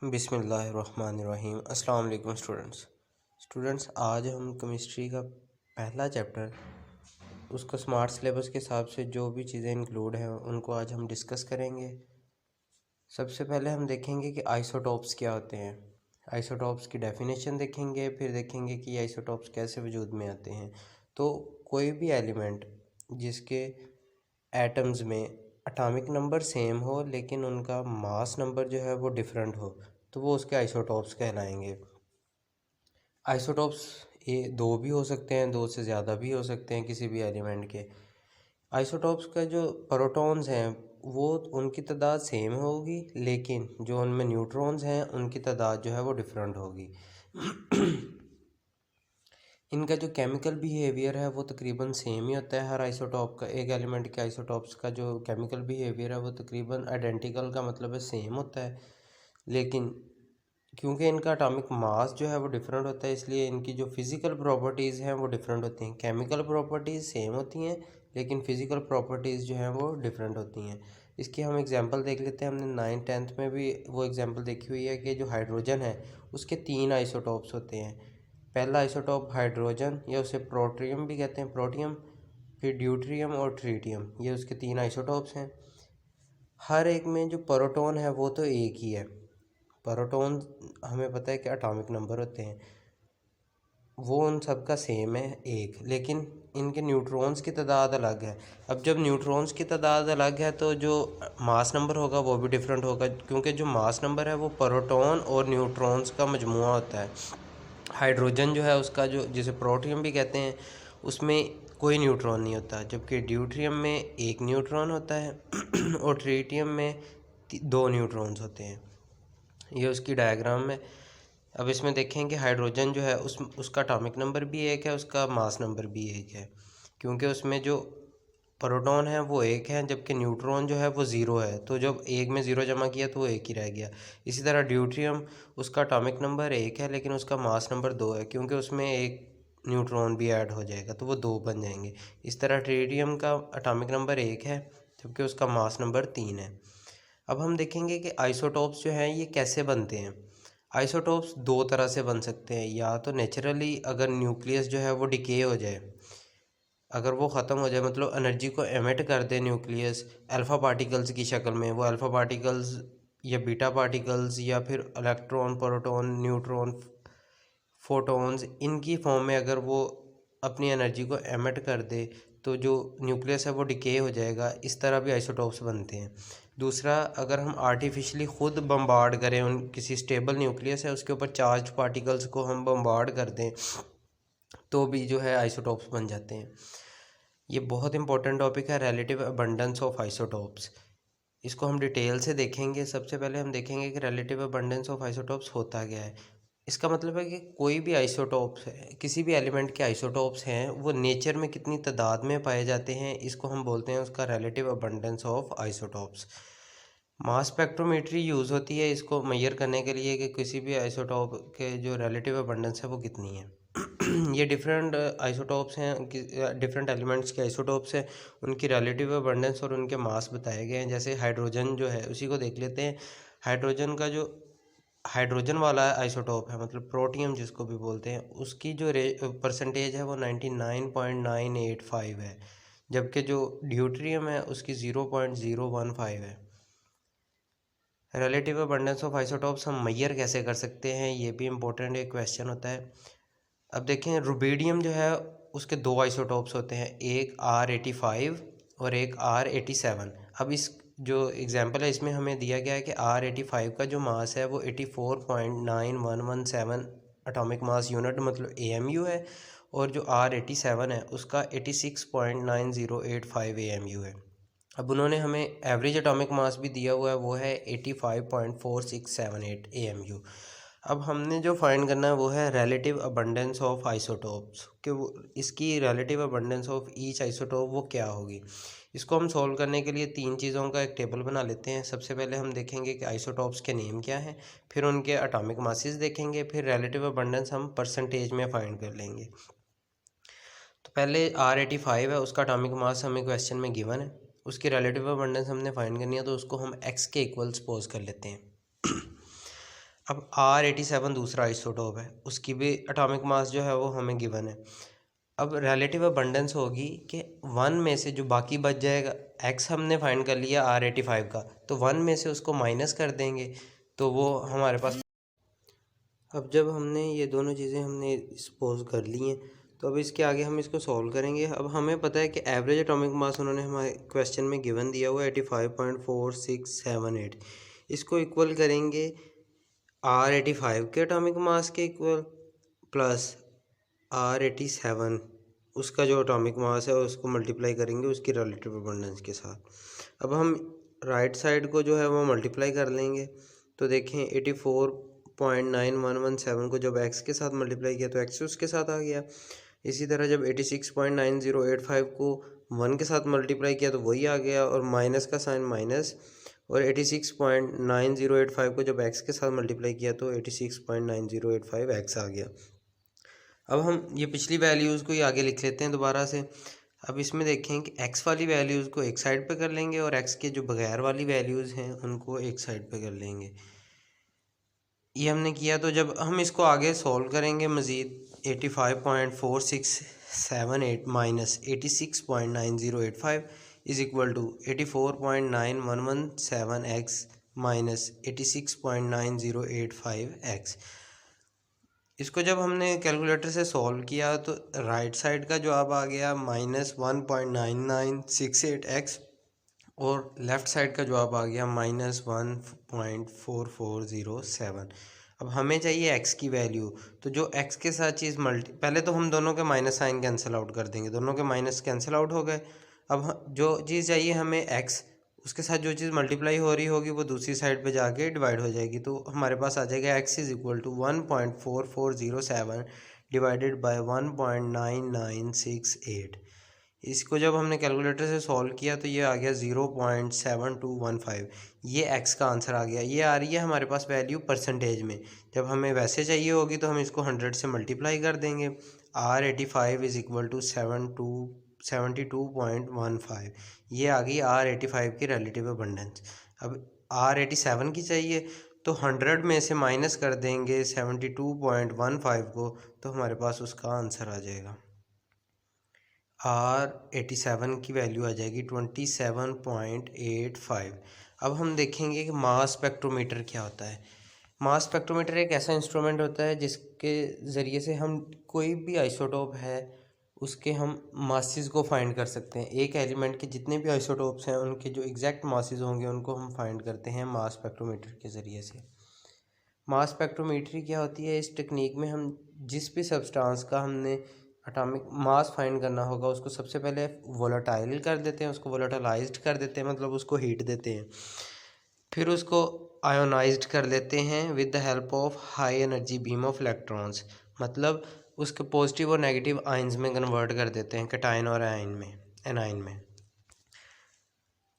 बिस्मिल्लाहिर्रहमानिर्रहीम। अस्सलाम वालेकुम स्टूडेंट्स, आज हम केमिस्ट्री का पहला चैप्टर उसका स्मार्ट सिलेबस के हिसाब से जो भी चीज़ें इंक्लूड हैं उनको आज हम डिस्कस करेंगे। सबसे पहले हम देखेंगे कि आइसोटॉप्स क्या होते हैं। आइसोटॉप्स की डेफिनेशन देखेंगे, फिर देखेंगे कि आइसोटॉप्स कैसे वजूद में आते हैं। तो कोई भी एलिमेंट जिसके एटम्स में एटॉमिक नंबर सेम हो लेकिन उनका मास नंबर जो है वो डिफरेंट हो तो वो उसके आइसोटॉप्स कहलाएंगे। आइसोटॉप्स ये दो भी हो सकते हैं, दो से ज़्यादा भी हो सकते हैं किसी भी एलिमेंट के। आइसोटॉप्स का जो प्रोटॉन्स हैं वो उनकी तादाद सेम होगी लेकिन जो उनमें न्यूट्रॉन्स हैं उनकी तादाद जो है वो डिफरेंट होगी। इनका जो केमिकल बिहेवियर है वो तकरीबन सेम ही होता है हर आइसोटॉप का। एक एलिमेंट के आइसोटॉप्स का जो केमिकल बिहेवियर है वो तकरीबन आइडेंटिकल का मतलब है सेम होता है, लेकिन क्योंकि इनका एटॉमिक मास जो है वो डिफरेंट होता है इसलिए इनकी जो फिज़िकल प्रॉपर्टीज़ हैं वो डिफरेंट होती हैं। केमिकल प्रॉपर्टीज़ सेम होती हैं लेकिन फ़िज़िकल प्रॉपर्टीज़ जो हैं वो डिफरेंट होती हैं। इसकी हम एग्जांपल देख लेते हैं। हमने 9th-10th में भी वो एग्जांपल देखी हुई है कि जो हाइड्रोजन है उसके 3 आइसोटॉप्स होते हैं। पहला आइसोटॉप हाइड्रोजन या उसे प्रोटियम भी कहते हैं, प्रोटियम, फिर ड्यूट्रियम और ट्रीटियम, ये उसके 3 आइसोटॉप्स हैं। हर एक में जो प्रोटॉन है वो तो एक ही है। प्रोटॉन हमें पता है कि एटॉमिक नंबर होते हैं, वो उन सब का सेम है एक, लेकिन इनके न्यूट्रॉन्स की तादाद अलग है। अब जब न्यूट्रॉन्स की तादाद अलग है तो जो मास नंबर होगा वो भी डिफरेंट होगा, क्योंकि जो मास नंबर है वो प्रोटॉन और न्यूट्रॉन्स का मजमूआ होता है। हाइड्रोजन जो है उसका जो जिसे प्रोटियम भी कहते हैं उसमें कोई न्यूट्रॉन नहीं होता, जबकि ड्यूट्रियम में एक न्यूट्रॉन होता है और ट्रीटियम में 2 न्यूट्रॉन्स होते हैं। ये उसकी डायग्राम है। अब इसमें देखें कि हाइड्रोजन जो है उसका एटॉमिक नंबर भी एक है, उसका मास नंबर भी एक है, क्योंकि उसमें जो प्रोटॉन है वो एक है जबकि न्यूट्रॉन जो है वो ज़ीरो है। तो जब एक में ज़ीरो जमा किया तो वो एक ही रह गया। इसी तरह ड्यूट्रियम, उसका एटॉमिक नंबर एक है लेकिन उसका मास नंबर 2 है, क्योंकि उसमें एक न्यूट्रॉन भी ऐड हो जाएगा तो वो 2 बन जाएंगे। इस तरह ट्रिटियम का एटॉमिक नंबर 1 है जबकि उसका मास नंबर 3 है। अब हम देखेंगे कि आइसोटॉप्स जो हैं ये कैसे बनते हैं। आइसोटॉप्स दो तरह से बन सकते हैं, या तो नेचुरली अगर न्यूक्लियस जो है वो डिके हो जाए, अगर वो ख़त्म हो जाए मतलब एनर्जी को एमिट कर दे न्यूक्लियस अल्फ़ा पार्टिकल्स की शक्ल में, वो अल्फ़ा पार्टिकल्स या बीटा पार्टिकल्स या फिर इलेक्ट्रॉन, प्रोटॉन, न्यूट्रॉन, फोटॉन्स, इनकी फॉर्म में अगर वो अपनी एनर्जी को एमिट कर दे तो जो न्यूक्लियस है वो डिके हो जाएगा। इस तरह भी आइसोटॉप्स बनते हैं। दूसरा, अगर हम आर्टिफिशियली ख़ुद बम्बार्ड करें, उन किसी स्टेबल न्यूक्लियस है उसके ऊपर चार्ज पार्टिकल्स को हम बम्बार्ड कर दें तो भी जो है आइसोटॉप्स बन जाते हैं। ये बहुत इंपॉर्टेंट टॉपिक है, रिलेटिव अबंडेंस ऑफ आइसोटॉप्स। इसको हम डिटेल से देखेंगे। सबसे पहले हम देखेंगे कि रिलेटिव अबंडेंस ऑफ आइसोटॉप्स होता क्या है। इसका मतलब है कि कोई भी आइसोटॉप्स है, किसी भी एलिमेंट के आइसोटॉप्स हैं वो नेचर में कितनी तादाद में पाए जाते हैं, इसको हम बोलते हैं उसका relative abundance of isotopes. Mass spectrometry use होती है इसको मेजर करने के लिए कि किसी भी आइसोटॉप के जो रिलेटिव अबंडेंस है वो कितनी है। ये डिफरेंट आइसोटॉप्स हैं, डिफरेंट एलिमेंट्स के आइसोटॉप्स हैं, उनकी रिलेटिव अबंडेंस और उनके मास बताए गए हैं। जैसे हाइड्रोजन जो है उसी को देख लेते हैं। हाइड्रोजन का जो हाइड्रोजन वाला आइसोटॉप है मतलब प्रोटियम जिसको भी बोलते हैं, उसकी जो परसेंटेज है वो 99.985 है, जबकि जो ड्यूट्रियम है उसकी 0.015 है। रिलेटिव अबंडेंस ऑफ आइसोटॉप्स हम मेजर कैसे कर सकते हैं, ये भी इम्पोर्टेंट एक क्वेश्चन होता है। अब देखें, रुबीडियम जो है उसके 2 आइसोटॉप्स होते हैं, एक R85 और एक R87। अब इस जो एग्जांपल है इसमें हमें दिया गया है कि R85 का जो मास है वो 84.9117 एटॉमिक मास यूनिट मतलब AMU है, और जो R87 है उसका 86.9085 AMU है। अब उन्होंने हमें एवरेज एटॉमिक मास भी दिया हुआ है, वो है 85.4678 AMU। अब हमने जो फाइंड करना है वो है रिलेटिव अबंडेंस ऑफ आइसोटॉप्स, कि वो इसकी relative abundance of each isotope वो क्या होगी। इसको हम सॉल्व करने के लिए 3 चीज़ों का एक टेबल बना लेते हैं। सबसे पहले हम देखेंगे कि आइसोटॉप्स के नेम क्या हैं, फिर उनके एटॉमिक मासेस देखेंगे, फिर रिलेटिव अबंडेंस हम परसेंटेज में फाइंड कर लेंगे। तो पहले R85 है, उसका एटॉमिक मास हमें क्वेश्चन में गिवन है, उसकी रिलेटिव अबंडेंस हमने फाइंड करनी है तो उसको हम x के इक्वल सपोज कर लेते हैं। अब R87 दूसरा आइसोटोप है, उसकी भी एटॉमिक मास जो है वो हमें गिवन है। अब रिलेटिव अबंडेंस होगी कि 1 में से जो बाकी बच जाएगा, x हमने फाइंड कर लिया R85 का, तो 1 में से उसको माइनस कर देंगे तो वो हमारे पास। अब जब हमने ये दोनों चीज़ें हमने सपोज कर ली हैं, तो अब इसके आगे हम इसको सॉल्व करेंगे। अब हमें पता है कि एवरेज एटॉमिक मास उन्होंने हमारे क्वेश्चन में गिवन दिया हुआ है 85.4678। इसको इक्वल करेंगे R85 के एटॉमिक मास के इक्वल प्लस R87 उसका जो एटॉमिक मास है उसको मल्टीप्लाई करेंगे उसकी रिलेटिव अबंडेंस के साथ। अब हम राइट साइड को जो है वो मल्टीप्लाई कर लेंगे, तो देखें 84.9117 को जब x के साथ मल्टीप्लाई किया तो x उसके साथ आ गया। इसी तरह जब 86.9085 को 1 के साथ मल्टीप्लाई किया तो वही आ गया, और माइनस का साइन माइनस, और 86.9085 को जब x के साथ मल्टीप्लाई किया तो 86.9085 x आ गया। अब हम ये पिछली वैल्यूज़ को ही आगे लिख लेते हैं दोबारा से। अब इसमें देखें कि x वाली वैल्यूज़ को एक साइड पे कर लेंगे और x के जो बगैर वाली वैल्यूज़ हैं उनको एक साइड पे कर लेंगे। ये हमने किया, तो जब हम इसको आगे सॉल्व करेंगे मज़ीद 85.4678 minus 86.9085 is equal to 84.9117x minus 86.9085x। इसको जब हमने कैलकुलेटर से सॉल्व किया तो राइट साइड का जवाब आ गया -1.9968x और लेफ़्ट साइड का जवाब आ गया -1.4407। अब हमें चाहिए x की वैल्यू, तो जो x के साथ चीज़ पहले तो हम दोनों के माइनस साइन कैंसिल आउट कर देंगे, दोनों के माइनस कैंसिल आउट हो गए। अब जो चीज़ चाहिए हमें x, उसके साथ जो चीज़ मल्टीप्लाई हो रही होगी वो दूसरी साइड पे जाके डिवाइड हो जाएगी, तो हमारे पास आ जाएगा x is equal to 1.4407 divided by 1.9968। इसको जब हमने कैलकुलेटर से सॉल्व किया तो ये आ गया 0.7215। ये x का आंसर आ गया। ये आ रही है हमारे पास वैल्यू परसेंटेज में। जब हमें वैसे चाहिए होगी तो हम इसको 100 से मल्टीप्लाई कर देंगे। R85 is equal to 72.15। ये आ गई R85 की रिलेटिव अबंडेंस। अब R87 की चाहिए तो 100 में से माइनस कर देंगे 72.15 को, तो हमारे पास उसका आंसर आ जाएगा। R87 की वैल्यू आ जाएगी 27.85। अब हम देखेंगे कि मास स्पेक्ट्रोमीटर क्या होता है। मास स्पेक्ट्रोमीटर एक ऐसा इंस्ट्रूमेंट होता है जिसके ज़रिए से हम कोई भी आइसोटोप है उसके हम मासेस को फाइंड कर सकते हैं। एक एलिमेंट के जितने भी आइसोटोप्स हैं उनके जो एग्जैक्ट मासेस होंगे उनको हम फाइंड करते हैं मास स्पेक्ट्रोमीटर के ज़रिए से। मास स्पेक्ट्रोमीट्री क्या होती है? इस टेक्निक में हम जिस भी सब्सटेंस का हमने एटॉमिक मास फाइंड करना होगा उसको सबसे पहले वोलेटाइल कर देते हैं, उसको वोलेटाइज्ड कर देते हैं, मतलब उसको हीट देते हैं। फिर उसको आयोनाइज्ड कर देते हैं with the help of high energy beam of electrons, मतलब उसके पॉजिटिव और नेगेटिव आयंस में कन्वर्ट कर देते हैं, कैटायन और एनाइन में।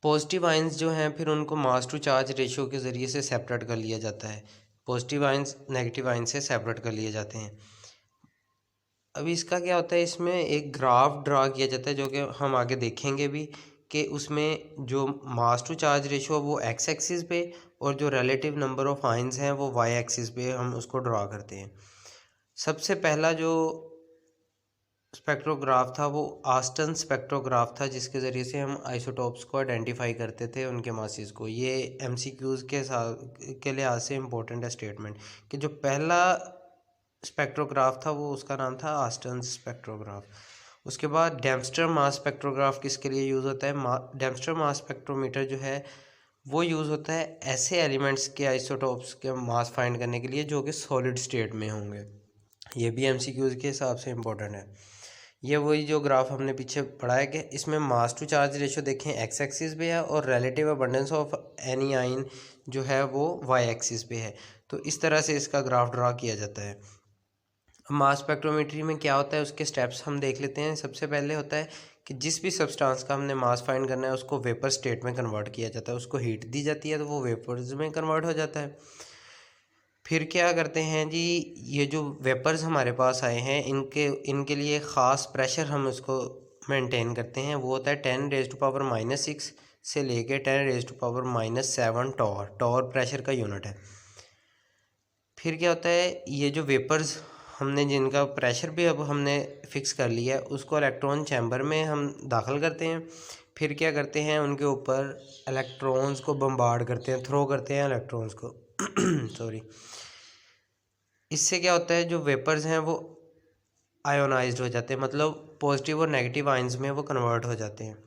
पॉजिटिव आयंस जो हैं फिर उनको मास टू चार्ज रेशियो के ज़रिए से सेपरेट कर लिया जाता है। पॉजिटिव आयंस नेगेटिव आयंस से सेपरेट कर लिए जाते हैं। अभी इसका क्या होता है, इसमें एक ग्राफ ड्रा किया जाता है जो कि हम आगे देखेंगे भी, कि उसमें जो मास टू चार्ज रेशियो वो एक्स एक्सिस पे और जो रिलेटिव नंबर ऑफ आयंस हैं वो वाई एक्सिस पे हम उसको ड्रा करते हैं। सबसे पहला जो स्पेक्ट्रोग्राफ था वो आस्टन स्पेक्ट्रोग्राफ था, जिसके ज़रिए से हम आइसोटोप्स को आइडेंटिफाई करते थे, उनके मासेस को। ये एमसीक्यूज़ के साथ के लिहाज से इम्पोर्टेंट है स्टेटमेंट, कि जो पहला स्पेक्ट्रोग्राफ था वो उसका नाम था आस्टन स्पेक्ट्रोग्राफ। उसके बाद डेम्स्टर मास स्पेक्ट्रोग्राफ किसके लिए यूज़ होता है? डेम्स्टर मास स्पेक्ट्रोमीटर जो है वो यूज़ होता है ऐसे एलिमेंट्स के आइसोटोप्स के मास फाइंड करने के लिए जो कि सॉलिड स्टेट में होंगे। ये भी एमसीक्यूज़ के हिसाब से इम्पोर्टेंट है। ये वही जो ग्राफ हमने पीछे पढ़ा है कि इसमें मास टू चार्ज रेशियो देखें एक्स एक्सिस पे है और रिलेटिव अबंडेंस ऑफ एनी आइन जो है वो वाई एक्सिस पे है। तो इस तरह से इसका ग्राफ ड्रा किया जाता है। मास स्पेक्ट्रोमेट्री में क्या होता है उसके स्टेप्स हम देख लेते हैं। सबसे पहले होता है कि जिस भी सब्सटेंस का हमने मास फाइंड करना है उसको वेपर स्टेट में कन्वर्ट किया जाता है, उसको हीट दी जाती है तो वो वेपर्स में कन्वर्ट हो जाता है। फिर क्या करते हैं जी, ये जो वेपर्स हमारे पास आए हैं इनके लिए ख़ास प्रेशर हम उसको मेंटेन करते हैं, वो होता है 10⁻⁻6 से लेके 10⁻⁻7 टॉर प्रेशर का यूनिट है। फिर क्या होता है, ये जो वेपर्स हमने जिनका प्रेशर भी अब हमने फिक्स कर लिया है, उसको इलेक्ट्रॉन चैम्बर में हम दाखिल करते हैं। फिर क्या करते हैं, उनके ऊपर इलेक्ट्रॉन्स को बम्बार्ड करते हैं, थ्रो करते हैं इलेक्ट्रॉन्स को सॉरी। इससे क्या होता है, जो वेपर्स हैं वो आयोनाइज्ड हो जाते हैं, मतलब पॉजिटिव और नेगेटिव आयंस में वो कन्वर्ट हो जाते हैं।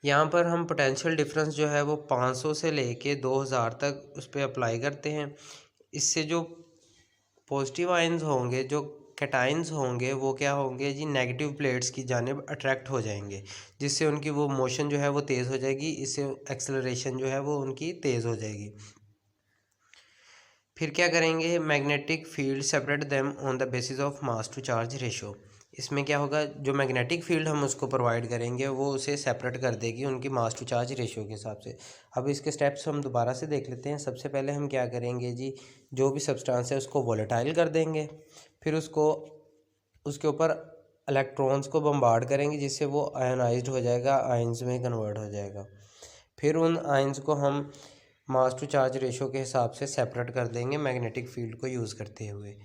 यहाँ पर हम पोटेंशियल डिफरेंस जो है वो 500 से लेके 2000 तक उस पर अप्लाई करते हैं। इससे जो पॉजिटिव आयंस होंगे, जो कैटाइंस होंगे, वो क्या होंगे जी, नेगेटिव प्लेट्स की जानिब अट्रैक्ट हो जाएंगे, जिससे उनकी वो मोशन जो है वो तेज़ हो जाएगी। इससे एक्सेलरेशन जो है वो उनकी तेज़ हो जाएगी। फिर क्या करेंगे, magnetic field separate them on the basis of mass to charge ratio. इसमें क्या होगा, जो मैग्नेटिक फील्ड हम उसको प्रोवाइड करेंगे वो उसे सेपरेट कर देगी उनकी मास टू चार्ज रेशियो के हिसाब से। अब इसके स्टेप्स हम दोबारा से देख लेते हैं। सबसे पहले हम क्या करेंगे जी, जो भी सब्सटेंस है उसको वोलेटाइल कर देंगे। फिर उसको उसके ऊपर इलेक्ट्रॉन्स को बम्बार्ड करेंगे, जिससे वो आयनाइज्ड हो जाएगा, आयंस में कन्वर्ट हो जाएगा। फिर उन आयंस को हम मास टू चार्ज रेशो के हिसाब से सेपरेट कर देंगे मैग्नेटिक फील्ड को यूज़ करते हुए।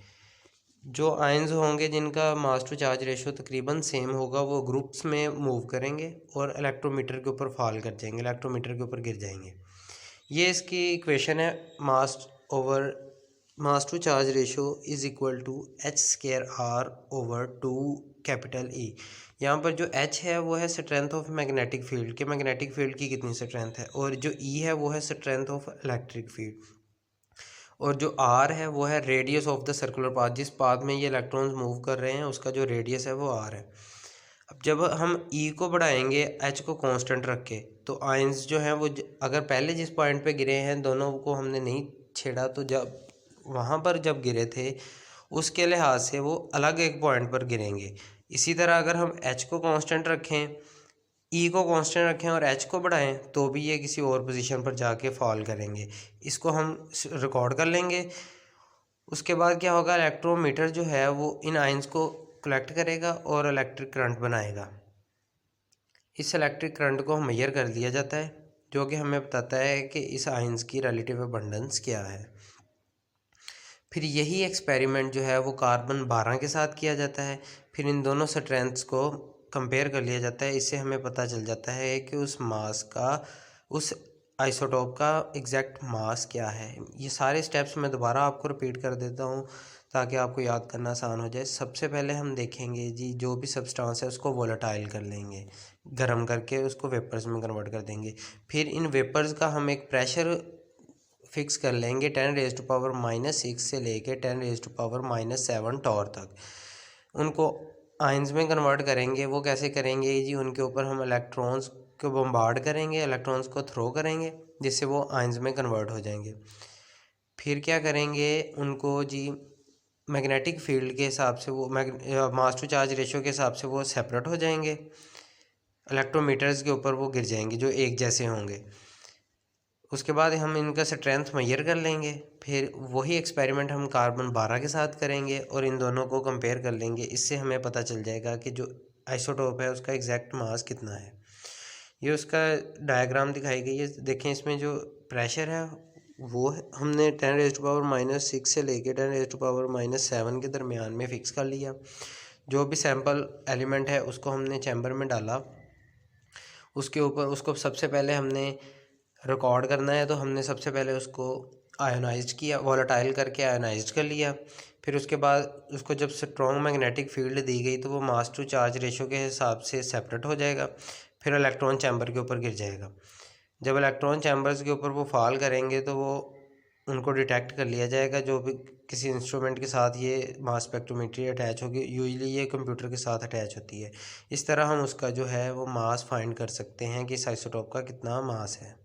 जो आयंस होंगे जिनका मास टू चार्ज रेशो तकरीबन सेम होगा, वो ग्रुप्स में मूव करेंगे और इलेक्ट्रोमीटर के ऊपर फॉल कर जाएंगे, इलेक्ट्रोमीटर के ऊपर गिर जाएंगे। ये इसकी इक्वेशन है, mass to charge ratio is equal to h²r/2 capital E। यहाँ पर जो h है वो है स्ट्रेंथ ऑफ मैग्नेटिक फील्ड, के मैग्नेटिक फील्ड की कितनी स्ट्रेंथ है, और जो E है वो है स्ट्रेंथ ऑफ इलेक्ट्रिक फील्ड, और जो R है वो है radius of the circular path, जिस पाथ में ये इलेक्ट्रॉन्स मूव कर रहे हैं उसका जो रेडियस है वो R है। अब जब हम E को बढ़ाएंगे H को कांस्टेंट रख के, तो आयंस जो हैं वो अगर पहले जिस पॉइंट पे गिरे हैं दोनों को हमने नहीं छेड़ा, तो जब वहाँ पर जब गिरे थे उसके लिहाज से वो अलग एक पॉइंट पर गिरेंगे। इसी तरह अगर हम H को कांस्टेंट रखें, ई को कांस्टेंट रखें और एच को बढ़ाएं, तो भी ये किसी और पोजीशन पर जाके फॉल करेंगे। इसको हम रिकॉर्ड कर लेंगे। उसके बाद क्या होगा, इलेक्ट्रोमीटर जो है वो इन आयंस को कलेक्ट करेगा और इलेक्ट्रिक करंट बनाएगा। इस इलेक्ट्रिक करंट को मेजर कर लिया जाता है, जो कि हमें बताता है कि इस आयंस की रिलेटिव अबंडेंस क्या है। फिर यही एक्सपेरिमेंट जो है वो कार्बन 12 के साथ किया जाता है। फिर इन दोनों स्ट्रेंथ्स को कंपेयर कर लिया जाता है। इससे हमें पता चल जाता है कि उस मास का, उस आइसोटोप का एग्जैक्ट मास क्या है। ये सारे स्टेप्स मैं दोबारा आपको रिपीट कर देता हूँ ताकि आपको याद करना आसान हो जाए। सबसे पहले हम देखेंगे जी, जो भी सब्सटेंस है उसको वोलेटाइल कर लेंगे, गर्म करके उसको वेपर्स में कन्वर्ट कर देंगे। फिर इन वेपर्स का हम एक प्रेशर फिक्स कर लेंगे 10⁻⁻6 से लेके 10⁻⁻7 टॉर तक। उनको आयंस में कन्वर्ट करेंगे। वो कैसे करेंगे जी, उनके ऊपर हम इलेक्ट्रॉन्स को बम्बार्ड करेंगे, इलेक्ट्रॉन्स को थ्रो करेंगे, जिससे वो आयंस में कन्वर्ट हो जाएंगे। फिर क्या करेंगे, उनको जी मैग्नेटिक फील्ड के हिसाब से वो मास टू चार्ज रेशियो के हिसाब से वो सेपरेट हो जाएंगे, इलेक्ट्रोमीटर्स के ऊपर वो गिर जाएंगे जो एक जैसे होंगे। उसके बाद हम इनका स्ट्रेंथ मेजर कर लेंगे। फिर वही एक्सपेरिमेंट हम कार्बन 12 के साथ करेंगे और इन दोनों को कंपेयर कर लेंगे। इससे हमें पता चल जाएगा कि जो आइसोटोप है उसका एग्जैक्ट मास कितना है। ये उसका डायग्राम दिखाई गई है, देखें। इसमें जो प्रेशर है वो हमने 10⁻⁻6 से लेके 10⁻⁻7 के दरमियान में फ़िक्स कर लिया। जो भी सैम्पल एलिमेंट है उसको हमने चैम्बर में डाला। उसके ऊपर उसको सबसे पहले हमने रिकॉर्ड करना है, तो हमने सबसे पहले उसको आयोनाइज्ड किया, वोलेटाइल करके आयोनाइज्ड कर लिया। फिर उसके बाद उसको जब स्ट्रॉन्ग मैग्नेटिक फील्ड दी गई तो वो मास टू चार्ज रेशो के हिसाब से सेपरेट हो जाएगा। फिर इलेक्ट्रॉन चैम्बर के ऊपर गिर जाएगा। जब इलेक्ट्रॉन चैम्बर्स के ऊपर वो फॉल करेंगे तो वो उनको डिटेक्ट कर लिया जाएगा, जो भी किसी इंस्ट्रूमेंट के साथ ये मास स्पेक्ट्रोमीट्री अटैच होगी। यूजुअली ये कंप्यूटर के साथ अटैच होती है। इस तरह हम उसका जो है वो मास फाइंड कर सकते हैं कि इस आइसोटोप का कितना मास है।